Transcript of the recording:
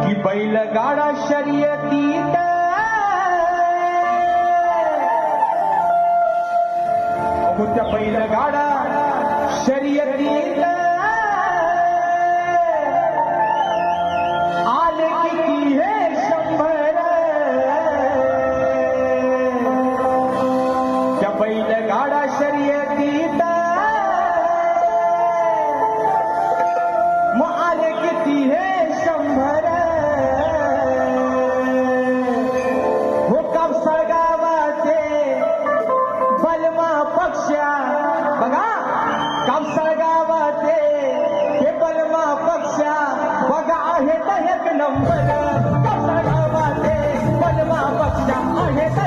की बैलगाडा शर्यतीत अहो त्या बैलगाडा शर्यतीत आले किती हे 100 त्या बैलगाडा शर्यतीत मग आले किती हे 100 हो कापसाळ गावाचे बलमा पक्षा बघा कापसाळ गावाचे हे बलमा पक्षा बघा आहेत एक नंबर कापसाळ गावाचे बलमा पक्षा आहेत